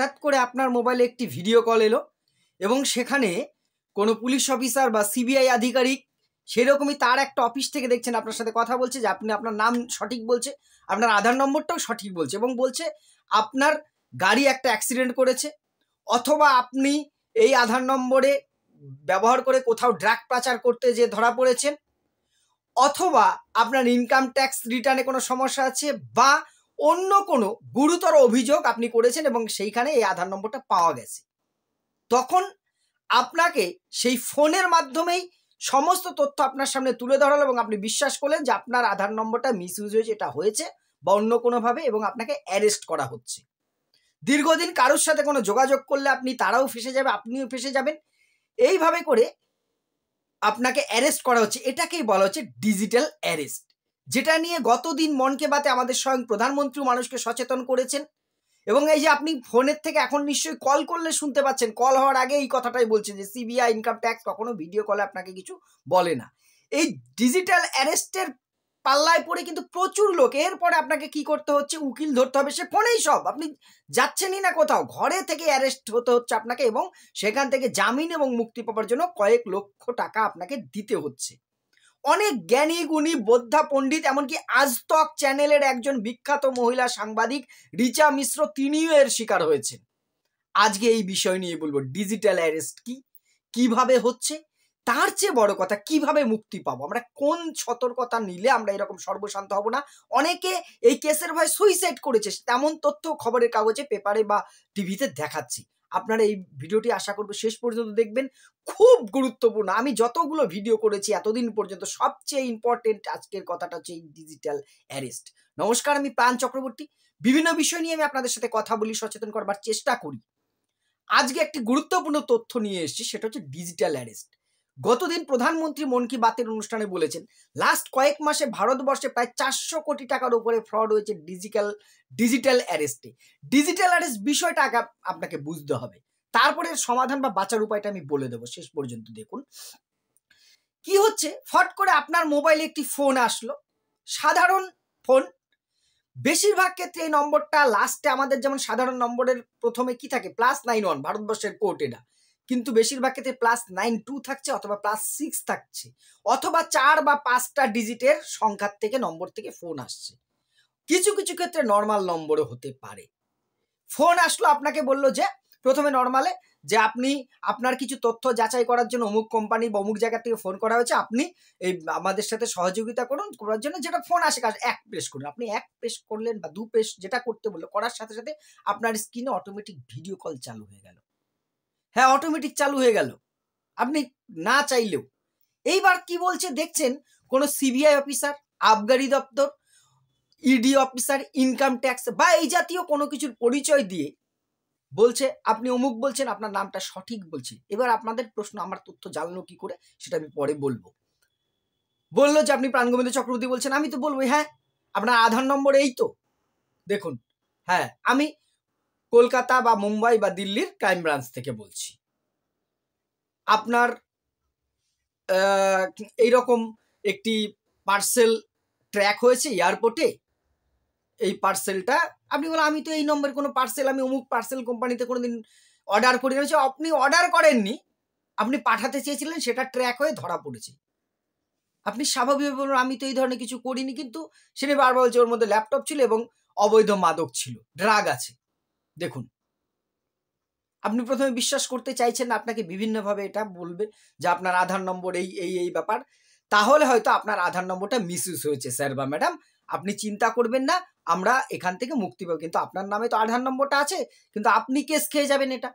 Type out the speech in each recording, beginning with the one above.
হঠাৎ করে আপনার মোবাইলে একটি ভিডিও কল এলো এবং সেখানে কোনো পুলিশ অফিসার বা সিবিআই আধিকারিক সেরকমই তার একটা অফিস থেকে দেখছেন আপনার সাথে কথা বলছে, যে আপনি আপনার নাম সঠিক বলছে, আপনার আধার নম্বরটাও সঠিক বলছে এবং বলছে আপনার গাড়ি একটা অ্যাক্সিডেন্ট করেছে, অথবা আপনি এই আধার নম্বরে ব্যবহার করে কোথাও ড্রাগ পাচার করতে যে ধরা পড়েছেন, অথবা আপনার ইনকাম ট্যাক্স রিটার্নে কোনো সমস্যা আছে, বা অন্য কোনো গুরুতর অভিযোগ আপনি করেছেন এবং সেইখানে এই আধার নম্বরটা পাওয়া গেছে। তখন আপনাকে সেই ফোনের মাধ্যমেই সমস্ত তথ্য আপনার সামনে তুলে ধরালো এবং আপনি বিশ্বাস করলেন যে আপনার আধার নম্বরটা মিসইউজ হয়েছে, এটা হয়েছে বা অন্য কোনোভাবে, এবং আপনাকে অ্যারেস্ট করা হচ্ছে। দীর্ঘদিন কারোর সাথে কোনো যোগাযোগ করলে আপনি তারাও ফেঁসে যাবে, আপনিও ফেঁসে যাবেন। এইভাবে করে আপনাকে অ্যারেস্ট করা হচ্ছে। এটাকেই বলা হচ্ছে ডিজিটাল অ্যারেস্ট, যেটা নিয়ে গতদিন মন কি বাতে আমাদের স্বয়ং প্রধানমন্ত্রী মানুষকে সচেতন করেছেন। এবং এই যে আপনি ফোনের থেকে এখন নিশ্চয়ই কল করলে শুনতে পাচ্ছেন, কল হওয়ার আগে এই কথাটাই বলছে যে সিবিআই, ইনকাম ট্যাক্স কখনো ভিডিও কলে আপনাকে কিছু বলে না। এই ডিজিটাল অ্যারেস্টের পাল্লায় পড়ে কিন্তু প্রচুর লোক, এরপরে আপনাকে কি করতে হচ্ছে, উকিল ধরতে হবে, সে ফোনেই সব, আপনি যাচ্ছেনই না কোথাও, ঘরে থেকে অ্যারেস্ট হতে হচ্ছে আপনাকে, এবং সেখান থেকে জামিন এবং মুক্তি পাওয়ার জন্য কয়েক লক্ষ টাকা আপনাকে দিতে হচ্ছে। অনেক জ্ঞানী গুণী বোদ্ধা পণ্ডিত, এমনকি আজ তক চ্যানেলের একজন বিখ্যাত মহিলা সাংবাদিক রিচা মিশ্র, তিনিও এর শিকার হয়েছেন। আজকে এই বিষয় নিয়ে বলবো, ডিজিটাল অ্যারেস্ট কি, কিভাবে হচ্ছে, তার চেয়ে বড় কথা কিভাবে মুক্তি পাবো, আমরা কোন সতর্কতা নিলে আমরা এরকম সর্বশান্ত হব না। অনেকে এই কেসের ভয়ে সুইসাইড করেছে, তেমন তথ্য খবরের কাগজে, পেপারে বা টিভিতে দেখাচ্ছি। আপনারা এই ভিডিওটি আশা করবো শেষ পর্যন্ত দেখবেন, খুব গুরুত্বপূর্ণ। আমি যতগুলো ভিডিও করেছি এতদিন পর্যন্ত সবচেয়ে ইম্পর্টেন্ট আজকের কথাটা হচ্ছে এই ডিজিটাল অ্যারেস্ট। নমস্কার, আমি প্রাণ চক্রবর্তী। বিভিন্ন বিষয় নিয়ে আমি আপনাদের সাথে কথা বলি, সচেতন করবার চেষ্টা করি। আজকে একটি গুরুত্বপূর্ণ তথ্য নিয়ে এসেছি, সেটা হচ্ছে ডিজিটাল অ্যারেস্ট। গতদিন প্রধানমন্ত্রী মন কি বাতের অনুষ্ঠানে বলেছেন, লাস্ট কয়েক মাসে ভারতবর্ষে প্রায় 400 কোটি টাকার উপরে ফ্রড হয়েছে ডিজিটাল অ্যারেস্টে। ডিজিটাল অ্যারেস্ট বিষয়টা আগে আপনাকে বুঝতে হবে, তারপরে সমাধান বা বাঁচার উপায়টা আমি বলে দেবো। শেষ পর্যন্ত দেখুন কি হচ্ছে। ফট করে আপনার মোবাইলে একটি ফোন আসলো, সাধারণ ফোন। বেশিরভাগ ক্ষেত্রে এই নম্বরটা লাস্টে, আমাদের যেমন সাধারণ নম্বরের প্রথমে কি থাকে, +91, ভারতবর্ষের কোড এটা, কিন্তু বেশিরভাগ ক্ষেত্রে +92 থাকছে, অথবা +6 থাকছে, অথবা 4 বা 5টা ডিজিটের সংখ্যার থেকে, নম্বর থেকে ফোন আসছে। কিছু কিছু ক্ষেত্রে নর্মাল নম্বরও হতে পারে। ফোন আসলো, আপনাকে বললো যে প্রথমে নর্মালে যে আপনি আপনার কিছু তথ্য যাচাই করার জন্য অমুক কোম্পানি বা অমুক জায়গা থেকে ফোন করা হয়েছে, আপনি এই আমাদের সাথে সহযোগিতা করুন করার জন্য, যেটা ফোন আসে কাজ 1 প্রেস করুন। আপনি 1 প্রেস করলেন বা 2 প্রেস, যেটা করতে বললো, করার সাথে সাথে আপনার স্ক্রিনে অটোমেটিক ভিডিও কল চালু হয়ে গেল। হ্যাঁ, অটোমেটিক চালু হয়ে গেল, আপনি না চাইলেও। এইবার কি বলছে দেখছেন, কোনো সিবিআই অফিসার, আবগারি দপ্তর, ইডি অফিসার, ইনকাম ট্যাক্স বা এই জাতীয় কোনো কিছুর পরিচয় দিয়ে বলছে আপনি অমুক বলছেন, আপনার নামটা সঠিক বলছে। এবার আপনাদের প্রশ্ন, আমার তথ্য জানলো কি করে, সেটা আমি পরে বলবো। বললো যে আপনি প্রাণগোবিন্দ চক্রবর্তী বলছেন, আমি তো বলবো হ্যাঁ, আপনার আধার নম্বর এই তো দেখুন। হ্যাঁ, আমি কলকাতা বা মুম্বাই বা দিল্লির ক্রাইম ব্রাঞ্চ থেকে বলছি। আপনার এইরকম একটি পার্সেল ট্র্যাক হয়েছে এয়ারপোর্টে, এই পার্সেলটা আপনি বলেন, আমি তো এই নম্বরে কোনো পার্সেল, আমি অমুক পার্সেল কোম্পানিতে কোনোদিন অর্ডার করি না। আপনি অর্ডার করেননি, আপনি পাঠাতে চেয়েছিলেন, সেটা ট্র্যাক হয়ে ধরা পড়েছে। আপনি স্বাভাবিকভাবে বলবেন আমি তো এই ধরনের কিছু করিনি, কিন্তু সেটা বারবার বলছে ওর মধ্যে ল্যাপটপ ছিল এবং অবৈধ মাদক ছিল, ড্রাগ আছে। দেখুন, আপনি প্রথমে বিশ্বাস করতে চাইছেন না, আপনাকে বিভিন্নভাবে এটা বলবে যে আপনার আধার নম্বর এই এই এই ব্যাপার, তাহলে হয়তো আপনার আধার নম্বরটা মিসইউজ হয়েছে স্যার বা ম্যাডাম, আপনি চিন্তা করবেন না, আমরা এখান থেকে মুক্তি পাবো। কিন্তু আপনার নামে তো আধার নম্বরটা আছে, কিন্তু আপনি কেস খেয়ে যাবেন। এটা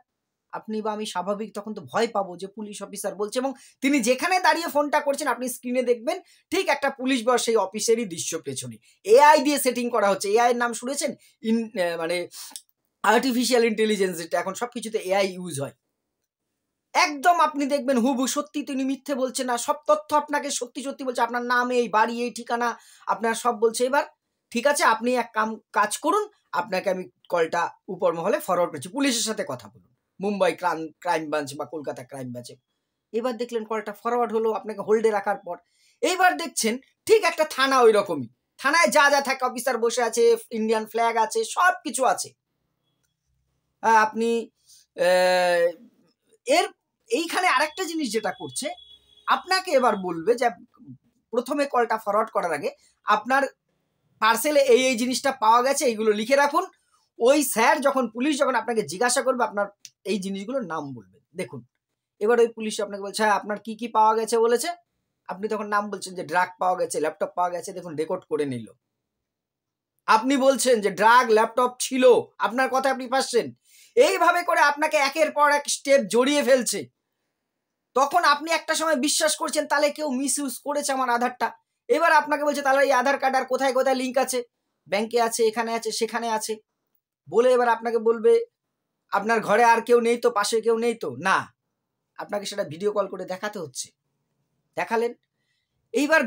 আপনি বা আমি স্বাভাবিক তখন তো ভয় পাবো যে পুলিশ অফিসার বলছে, এবং তিনি যেখানে দাঁড়িয়ে ফোনটা করছেন আপনি স্ক্রিনে দেখবেন ঠিক একটা পুলিশ বা সেই অফিসেরই দৃশ্য পেছনে এআই দিয়ে সেটিং করা হচ্ছে। এআই এর নাম শুনেছেন? মানে আর্টিফিশিয়াল ইন্টেলিজেন্স, যেটা এখন সবকিছুতে এআই ইউজ হয়। একদম আপনি দেখবেন হুবহু সত্যি, তিনি মিথ্যে বলছে না, সব তথ্য আপনাকে সত্যি সত্যি বলছে, আপনার নাম, এই বাড়ি, এই ঠিকানা, আপনার সব বলছে। এবার ঠিক আছে, আপনি এক কাজ করুন, আপনাকে আমি কলটা উপর মহলে ফরওয়ার্ড করছি, পুলিশের সাথে কথা বলুন, মুম্বাই ক্রাইম ব্রাঞ্চ বা কলকাতা ক্রাইম ব্রাঞ্চে। এবার দেখলেন কলটা ফরওয়ার্ড হলো আপনাকে হোল্ডে রাখার পর। এইবার দেখছেন ঠিক একটা থানা, ওই রকমই থানায় যা যা থাকে, অফিসার বসে আছে, ইন্ডিয়ান ফ্ল্যাগ আছে, সব কিছু আছে। আপনি এর এইখানে আরেকটা জিনিস যেটা করছে, আপনাকে এবার বলবে যে প্রথমে কলটা ফরওয়ার্ড করার আগে আপনার পার্সেলে এই জিনিসটা পাওয়া গেছে, এইগুলো লিখে রাখুন। ওই স্যার যখন পুলিশ যখন আপনাকে জিজ্ঞাসা করবে আপনার এই জিনিসগুলোর নাম বলবেন। দেখুন এবার ওই পুলিশ আপনাকে বলছে হ্যাঁ আপনার কি কি পাওয়া গেছে বলেছে, আপনি তখন নাম বলছেন যে ড্রাগ পাওয়া গেছে, ল্যাপটপ পাওয়া গেছে। দেখুন রেকর্ড করে নিল, আপনি বলছেন যে ড্রাগ ল্যাপটপ ছিল, আপনার কথা আপনি পাচ্ছেন। এইভাবে করে আপনাকে একের পর এক স্টেপ জড়িয়ে ফেলছে। তখন আপনি একটা সময় বিশ্বাস করছেন তাহলে কেউ মিস ইউজ করেছে আমার আধারটা। এবার আপনাকে বলছে তাহলে এই আধার কার্ড আর কোথায় কোথায় লিঙ্ক আছে, ব্যাংকে আছে, এখানে আছে, সেখানে আছে বলে এবার আপনাকে বলবে আপনার ঘরে আর কেউ নেই তো, পাশে কেউ নেই তো, না আপনাকে সেটা ভিডিও কল করে দেখাতে হচ্ছে। দেখালেন, এইবার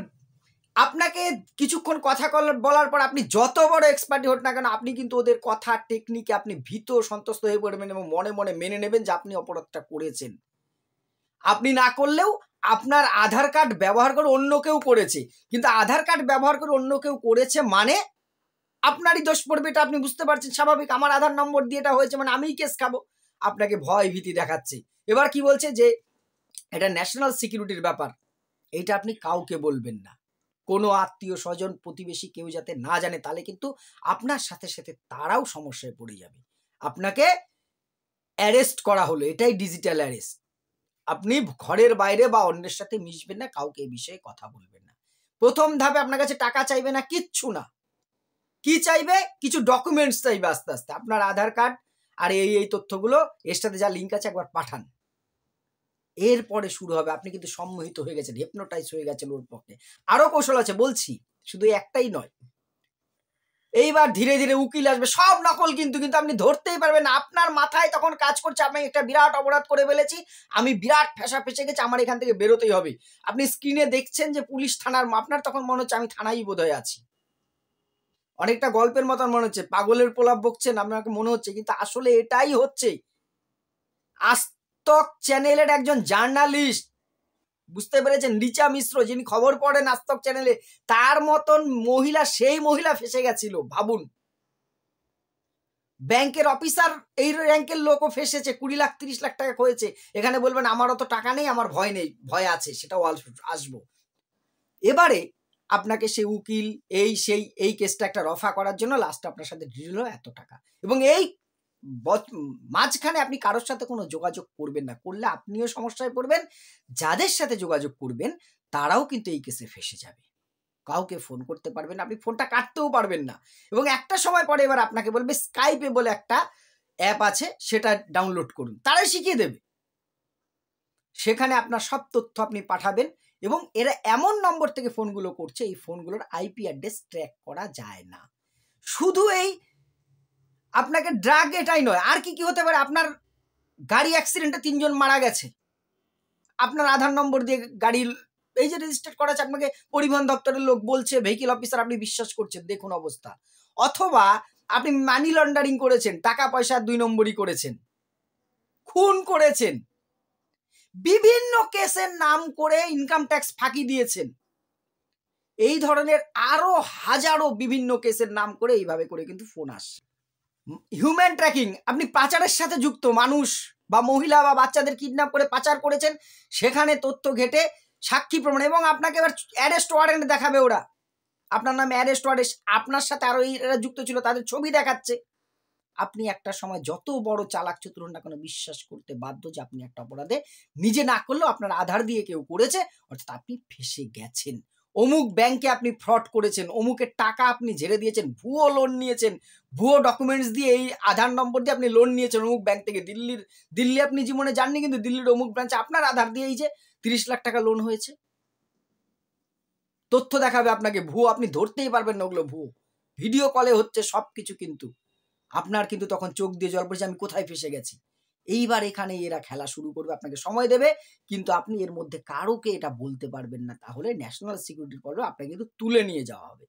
আপনাকে কিছুক্ষণ কথা বলার পর আপনি যত বড় এক্সপার্ট হোক না কেন আপনি কিন্তু ওদের কথা টেকনিকে আপনি ভীত সন্তুষ্ট হয়ে পড়বেন এবং মনে মনে মেনে নেবেন যে আপনি অপরাধটা করেছেন। আপনি না করলেও আপনার আধার কার্ড ব্যবহার করে অন্য কেউ করেছে, কিন্তু আধার কার্ড ব্যবহার করে অন্য কেউ করেছে মানে আপনারই দোষ পড়বে, এটা আপনি বুঝতে পারছেন স্বাভাবিক। আমার আধার নম্বর দিয়ে এটা হয়েছে মানে আমিই কেস খাবো। আপনাকে ভয় ভীতি দেখাচ্ছে। এবার কি বলছে যে এটা ন্যাশনাল সিকিউরিটির ব্যাপার, এইটা আপনি কাউকে বলবেন না, কোনো আত্মীয় স্বজন প্রতিবেশী কেউ যাতে না জানে, তাহলে কিন্তু আপনার সাথে সাথে তারাও সমস্যায় পড়ে যাবে। আপনাকে অ্যারেস্ট করা হলো, এটাই ডিজিটাল অ্যারেস্ট। আপনি ঘরের বাইরে বা অন্যের সাথে মিশবেন না, কাউকে এই বিষয়ে কথা বলবেন না। প্রথম ধাপে আপনার কাছে টাকা চাইবে না, কিচ্ছু না। কি চাইবে? কিছু ডকুমেন্টস চাইবে আস্তে আস্তে, আপনার আধার কার্ড আর এই তথ্যগুলো এর সাথে যা লিঙ্ক আছে একবার পাঠান। এরপরে শুরু হবে। আপনি কিন্তু সম্মোহিত হয়ে গেছেন, হিপনোটাইজ হয়ে গেছেন ওর পক্ষে। আরো কৌশল আছে বলছি, শুধু একটাই নয়। এইবার ধীরে ধীরে উকিল আসবে, সব নকল কিন্তু আপনি ধরতেই পারবেন না। আপনার মাথায় তখন কাজ করছে আমি একটা বিরাট অপরাধ করে ফেলেছি, আমি বিরাট ফেঁসে গেছি, আমার এখান থেকে বেরোতেই হবে। আপনি স্ক্রিনে দেখছেন যে পুলিশ থানার, আপনার তখন মনে হচ্ছে আমি থানায় বোধহয় আছি। অনেকটা গল্পের মতন মনে হচ্ছে, পাগলের প্রলাপ বকছেন আপনাকে মনে হচ্ছে, কিন্তু আসলে এটাই হচ্ছে। আজতক চ্যানেলের একজন জার্নালিস্ট, বুঝতে পেরেছেন, রিচা মিশ্র, যিনি খবর পড়েন আজতক চ্যানেলে, তার মতন মহিলা, সেই মহিলা ফেসে গেছিল। ভাবুন, ব্যাংকের অফিসার এই র্যাঙ্কের লোকও ফেসেছে, 20 লাখ 30 লাখ টাকা হয়েছে। এখানে বলবেন আমার অত টাকা নেই, আমার ভয় নেই, ভয় আছে, সেটাও আসবো। এবারে আপনাকে সে উকিল এই কেসটা একটা রফা করার জন্য লাস্ট আপনার সাথে ডিল হলো এত টাকা। এবং এই মাঝখানে আপনি কারোর সাথে কোনো যোগাযোগ করবেন না, করলে আপনিও সমস্যায় পড়বেন, যাদের সাথে যোগাযোগ করবেন তারাও কিন্তু এই কেসে ফেসে যাবে। কাউকে ফোন করতে পারবেন না, আপনি ফোনটা কাটতেও পারবেন না। এবং একটা সময় পরে এবার আপনাকে বলবে স্কাইপে বলে একটা অ্যাপ আছে, সেটা ডাউনলোড করুন, তারাই শিখিয়ে দেবে। সেখানে আপনার সব তথ্য আপনি পাঠাবেন এবং এরা এমন নম্বর থেকে ফোনগুলো করছে, এই ফোনগুলোর আইপি অ্যাড্রেস ট্র্যাক করা যায় না। শুধু এই আপনাকে ড্রাগ এটাই নয়, আর কি কি হতে পারে? আপনার গাড়ি অ্যাক্সিডেন্টে 3 জন মারা গেছে, আপনার আধার নম্বর দিয়ে গাড়ির এই যে রেজিস্টার করা আছে, আপনাকে পরিবহন দপ্তরের লোক বলছে, ভেহিকেল অফিসার, আপনি বিশ্বাস করছেন, দেখুন অবস্থা। অথবা আপনি মানি লন্ডারিং করেছেন, টাকা পয়সা 2 নম্বরই করেছেন, খুন করেছেন, বিভিন্ন কেসের নাম করে ইনকাম ট্যাক্স ফাঁকি দিয়েছেন, এই ধরনের আরো হাজারো বিভিন্ন কেসের নাম করে এইভাবে করে কিন্তু ফোন আসছে। হিউম্যান ট্র্যাকিং, আপনি পাচারের সাথে যুক্ত মানুষ বা মহিলা বা বাচ্চাদের কিডন্যাপ করে পাচার করেছেন, সেখানে তথ্য ঘেটে সাক্ষী প্রমাণ, এবং আপনাকে এবার অ্যারেস্ট ওয়ারেন্ট দেখাবে ওরা, আপনার নামে অ্যারেস্ট ওয়ারেন্ট, আপনার সাথে আরো এরা যুক্ত ছিল তাদের ছবি দেখাচ্ছে। আপনি একটা সময় যত বড় চালাক চতুর হন না কেন বিশ্বাস করতে বাধ্য যে আপনি একটা অপরাধে নিজে না করলেও আপনার আধার দিয়ে কেউ করেছে, অর্থাৎ আপনি ফেসে গেছেন। অমুক ব্যাংকে আপনি ফ্রড করেছেন, অমুকের টাকা আপনি ঝেড়ে দিয়েছেন, ভুয়ো লোন নিয়েছেন, ভুয়ো ডকুমেন্টস দিয়ে এই আধার নম্বর দিয়ে আপনি লোন নিয়েছেন অমুক ব্যাংক থেকে। দিল্লি আপনি জীবনে যাননি, কিন্তু দিল্লির অমুক ব্রাঞ্চে আপনার আধার দিয়ে এই যে 30 লাখ টাকা লোন হয়েছে, তথ্য দেখাবে আপনাকে ভুয়ো, আপনি ধরতেই পারবেন না ওগুলো ভুয়ো, ভিডিও কলে হচ্ছে সবকিছু। কিন্তু আপনার কিন্তু তখন চোখ দিয়ে জল পড়ছে, আমি কোথায় ফেসে গেছি। এইবার এখানে এরা খেলা শুরু করবে, আপনাকে সময় দেবে, কিন্তু আপনি এর মধ্যে কারোকে এটা বলতে পারবেন না, তাহলে ন্যাশনাল সিকিউরিটির পরে আপনাকে কিন্তু তুলে নিয়ে যাওয়া হবে।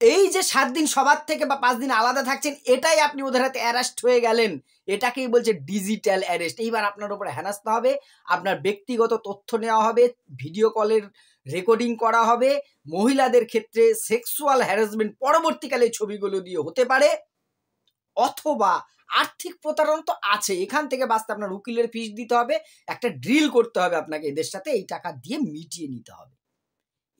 এই যে 7 দিন সবার থেকে বা 5 দিন আলাদা থাকছেন, এটাই আপনি ওদের হাতে অ্যারেস্ট হয়ে গেলেন, এটাকেই বলছে ডিজিটাল অ্যারেস্ট। এইবার আপনার উপরে হেনস্থা হবে, আপনার ব্যক্তিগত তথ্য নেওয়া হবে, ভিডিও কলের রেকর্ডিং করা হবে, মহিলাদের ক্ষেত্রে সেক্সুয়াল হ্যারাসমেন্ট পরবর্তীকালে ছবিগুলো দিয়ে হতে পারে, অথবা আর্থিক প্রতারণা তো আছে, এখান থেকে বাঁচতে আপনার উকিলের ফিস দিতে হবে, একটা ড্রিল করতে হবে আপনাকে এদের সাথে, এই টাকা দিয়ে মিটিয়ে নিতে হবে।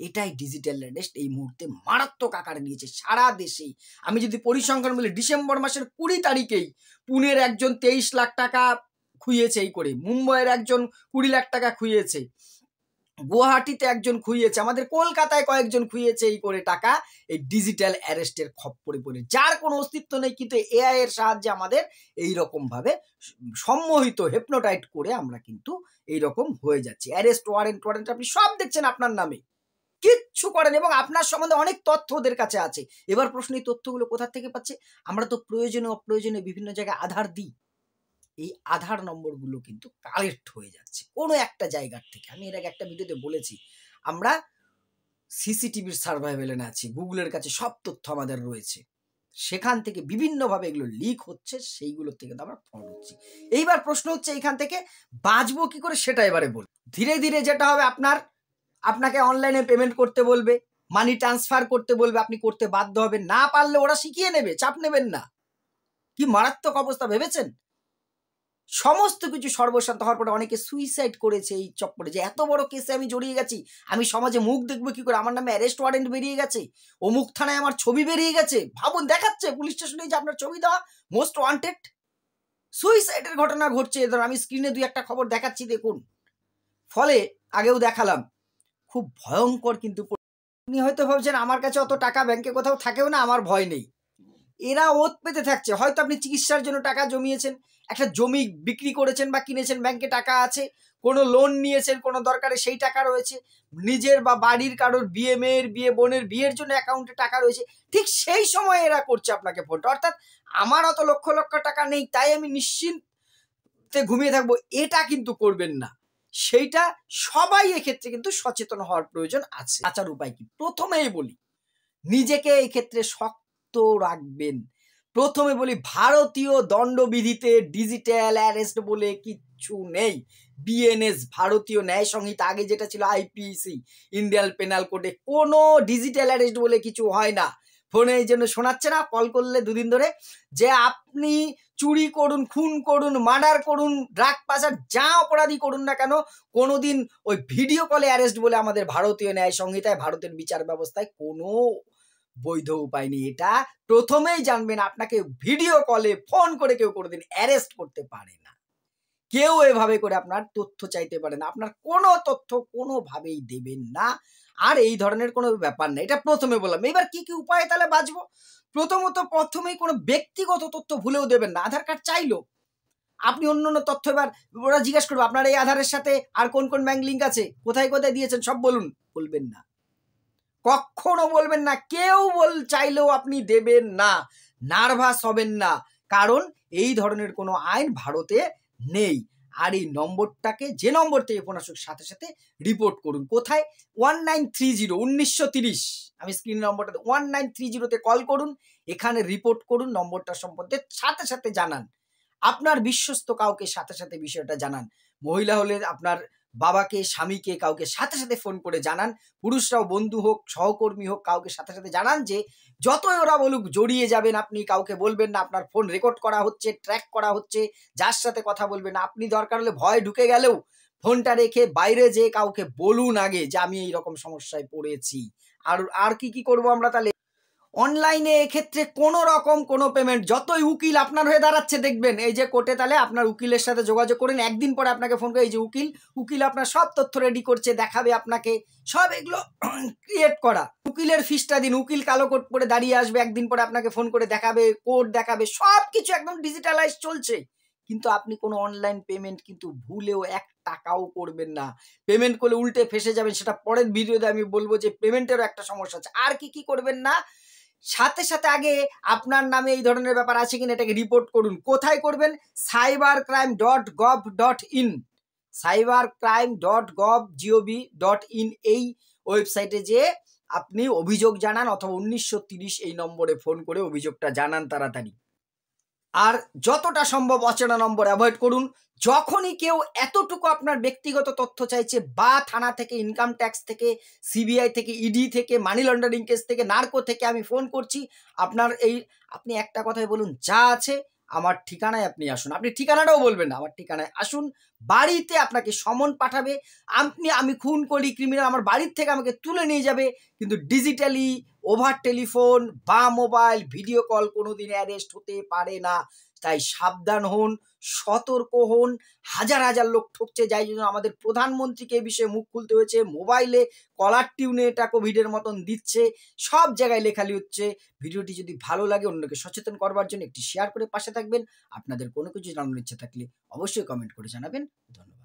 এটাই ডিজিটাল অ্যারেস্ট এই মুহূর্তে মারাত্মক আকার নিয়েছে সারা দেশেই। আমি যদি পরিসংখ্যান বলি, ডিসেম্বর মাসের 20 তারিখেই পুনের একজন 23 লাখ টাকা খুইয়েছে এই করে, মুম্বাইয়ের একজন 20 লাখ টাকা খুইয়েছে, গুয়াহাটিতে একজন খুইয়েছে, আমাদের কলকাতায় কয়েকজন খুইয়েছে এই করে টাকা, এই ডিজিটাল অ্যারেস্টের খপ্পরে পড়ে, যার কোনো অস্তিত্ব নেই, কিন্তু এআই এর সাহায্যে আমাদের এইরকম ভাবে সম্মোহিত হেপনোটাইট করে আমরা কিন্তু এইরকম হয়ে যাচ্ছি। অ্যারেস্ট ওয়ারেন্ট আপনি সব দেখছেন আপনার নামে, কিচ্ছু করেন, এবং আপনার সম্বন্ধে অনেক তথ্য ওদের কাছে আছে। এবার প্রশ্ন, এই তথ্যগুলো কোথা থেকে পাচ্ছে? আমরা তো প্রয়োজনে অপ্রয়োজনে বিভিন্ন জায়গায় আধার দিই, এই আধার নম্বরগুলো কিন্তু কালেক্ট হয়ে যাচ্ছে কোনো একটা জায়গার থেকে। আমি এর আগে একটা ভিডিওতে বলেছি, আমরা সিসিটিভির সার্ভাইভেলে আছি, গুগলের কাছে সব তথ্য আমাদের রয়েছে, সেখান থেকে বিভিন্নভাবে এগুলো লিক হচ্ছে, সেইগুলোর থেকে তো আমরা ফ্রড হচ্ছি। এইবার প্রশ্ন হচ্ছে এইখান থেকে বাঁচবো কি করে, সেটা এবারে বল। ধীরে ধীরে যেটা হবে, আপনাকে অনলাইনে পেমেন্ট করতে বলবে, মানি ট্রান্সফার করতে বলবে, আপনি করতে বাধ্য হবেন, না পারলে ওরা শিখিয়ে নেবে, চাপ নেবেন না। কি মারাত্মক অবস্থা ভেবেছেন? সমস্ত কিছু সর্বশান্ত হওয়ার পরে অনেকে সুইসাইড করেছে এই চক্করে, যে এত বড় কেসে আমি জড়িয়ে গেছি, আমি সমাজে মুখ দেখবো কি করে, আমার নামে অ্যারেস্ট ওয়ারেন্ট বেরিয়ে গেছে, অমুক থানায় আমার ছবি বেরিয়ে গেছে, ভাবুন, দেখাচ্ছে পুলিশ স্টেশনে যে আপনার ছবি দেওয়া মোস্ট ওয়ান্টেড। সুইসাইডের ঘটনা ঘটছে, ধর আমি স্ক্রিনে 2-1 খবর দেখাচ্ছি, দেখুন। ফলে আগেও দেখালাম, খুব ভয়ঙ্কর। কিন্তু আপনি হয়তো ভাবছেন আমার কাছে অত টাকা ব্যাংকে কোথাও থাকেও না, আমার ভয় নেই। এরা ওত পেতে থাকছে। হয়তো আপনি চিকিৎসার জন্য টাকা জমিয়েছেন, একটা জমি বিক্রি করেছেন বা কিনেছেন, ব্যাংকে টাকা আছে, কোনো লোন নিয়েছেন কোনো দরকারে, সেই টাকা রয়েছে, নিজের বা বাড়ির কারোর বিয়ে, মেয়ের বিয়ে, বোনের বিয়ের জন্য অ্যাকাউন্টে টাকা রয়েছে, ঠিক সেই সময় এরা করছে আপনাকে ফোনটা। অর্থাৎ আমার অত লক্ষ লক্ষ টাকা নেই, তাই আমি নিশ্চিন্তে ঘুমিয়ে থাকবো, এটা কিন্তু করবেন না। সেইটা সবাই এক্ষেত্রে কিন্তু সচেতন হওয়ার প্রয়োজন আছে। আচার উপায় কি? প্রথমেই বলি, নিজেকে এই ক্ষেত্রে শক্ত রাখবেন। প্রথমে বলি, ভারতীয় দণ্ডবিধিতে ডিজিটাল অ্যারেস্ট বলে কিচ্ছু নেই। বিএনএস, ভারতীয় ন্যায় সংহিতা, আগে যেটা ছিল আইপিসি, ইন্ডিয়ান পেনাল কোডে, কোনো ডিজিটাল অ্যারেস্ট বলে কিছু হয় না। ফোনে এই জন্য শোনাচ্ছে না, কল করলে 2 দিন ধরে, যে আপনি চুরি করুন, খুন করুন, মার্ডার করুন, ড্রাগ পাচার, যা অপরাধী করুন না কেন, কোনোদিন ওই ভিডিও কলে অ্যারেস্ট বলে আমাদের ভারতীয় ন্যায় সংহিতায়, ভারতের বিচার ব্যবস্থায় কোনো বৈধ উপায় নেই। এটা প্রথমেই জানবেন, আপনাকে ভিডিও কলে ফোন করে কেউ কোনোদিন অ্যারেস্ট করতে পারে না। কেউ এভাবে করে আপনার তথ্য চাইতে পারে না, আপনার কোনো তথ্য কোনোভাবেই দেবেন না, আর এই ধরনের কোনো ব্যাপার না। এটা প্রথমে বললাম। এবার কি কি উপায় তাহলে বাঁচবো? প্রথমেই কোনো ব্যক্তিগত তথ্য ভুলেও দেবেন না। আধার কার্ড চাইলো, আপনি অন্য তথ্য, এবার ওরা জিজ্ঞেস করবে আপনার এই আধারের সাথে আর কোন কোন ব্যাংক লিঙ্ক আছে, কোথায় কোথায় দিয়েছেন, সব বলুন। বলবেন না, কখনো বলবেন না। কেউ চাইলেও আপনি দেবেন না, নার্ভাস হবেন না, কারণ এই ধরনের কোনো আইন ভারতে নেই। আর এই নম্বরটাকে, যে নম্বর থেকে ফোন আসুক, সাথে সাথে রিপোর্ট করুন। কোথায়? 1930 আমি স্ক্রিন নম্বরটা 1930-তে কল করুন, এখানে রিপোর্ট করুন, নম্বরটা সম্বন্ধে সাথে সাথে জানান, আপনার বিশ্বস্ত কাউকে সাথে সাথে বিষয়টা জানান। মহিলা হলে আপনার বাবাকে, স্বামীকে, কাউকে সাথে সাথে ফোন করে জানান। পুরুষরাও, বন্ধু হোক, সহকর্মী হোক, কাউকে সাথে সাথে জানান, যে যতই ওরা বলুক জড়িয়ে যাবেন আপনি, কাউকে বলবেন না আপনার ফোন রেকর্ড করা হচ্ছে, ট্র্যাক করা হচ্ছে, যার সাথে কথা বলবেন আপনি দরকার হলে ভয় ঢুকে গেলেও ফোনটা রেখে বাইরে যেয়ে কাউকে বলুন আগে, যে আমি এইরকম সমস্যায় পড়েছি। আর কি করবো আমরা তাহলে? অনলাইনে এক্ষেত্রে কোনো রকম কোনো পেমেন্ট, যতই উকিল আপনার হয়ে দাঁড়াচ্ছে দেখবেন, এই যে কোর্টে, তাহলে আপনার উকিলের সাথে যোগাযোগ করেন, একদিন পরে আপনাকে ফোন করে, এই যে উকিল আপনার সব তথ্য রেডি করছে, দেখাবে আপনাকে, সব এগুলো ক্রিয়েট করা। উকিলের ফিসটা দিন, উকিল কালো কোট পরে দাঁড়িয়ে আসবে, একদিন পরে আপনাকে ফোন করে দেখাবে, কোড দেখাবে, সব কিছু একদম ডিজিটালাইজ চলছে। কিন্তু আপনি কোনো অনলাইন পেমেন্ট কিন্তু ভুলেও 1 টাকাও করবেন না। পেমেন্ট করলে উল্টে ফেসে যাবেন, সেটা পরের ভিডিওতে আমি বলবো, যে পেমেন্টেরও একটা সমস্যা আছে। আর কি করবেন না, সাথে সাথে আগে আপনার নামে এই ধরনের ব্যাপার আছে কিনা এটাকে রিপোর্ট করুন। কোথায় করবেন? cybercrime.gov.in, cybercrime.gov.in, এই ওয়েবসাইটে যে আপনি অভিযোগ জানান, অথবা 1930 এই নম্বরে ফোন করে অভিযোগটা জানান তাড়াতাড়ি। আর যতটা সম্ভব অচেনা নম্বর অ্যাভয়েড করুন। যখনই কেউ এতটুকু আপনার ব্যক্তিগত তথ্য চাইছে, বা থানা থেকে, ইনকাম ট্যাক্স থেকে, সিবিআই থেকে, ইডি থেকে, মানি লন্ডারিং কেস থেকে, নার্কো থেকে আমি ফোন করছি, আপনি একটা কথাই বলুন, যা আছে আমার ঠিকানায় আপনি আসুন। আপনি ঠিকানাটাও বলবেন না, আমার ঠিকানায় আসুন। বাড়িতে আপনাকে সমন পাঠাবে। আমি খুন করি, ক্রিমিনাল আমার বাড়ির থেকে আমাকে তুলে নিয়ে যাবে, কিন্তু ডিজিটালি, ওভার টেলিফোন বা মোবাইল ভিডিও কল কোনোদিন অ্যারেস্ট হতে পারে না। তাই সাবধান হন, সতর্ক হন। হাজার হাজার লোক ঠকছে, যাই জন্য আমাদের প্রধানমন্ত্রীকে এই বিষয়ে মুখ খুলতে হয়েছে। মোবাইলে কলার টিউনে এটা কোভিডের মতন দিচ্ছে, সব জায়গায় লেখালি হচ্ছে। ভিডিওটি যদি ভালো লাগে, অন্যকে সচেতন করবার জন্য একটি শেয়ার করে পাশে থাকবেন। আপনাদের কোনো কিছু জানানোর ইচ্ছা থাকলে অবশ্যই কমেন্ট করে জানাবেন। ধন্যবাদ।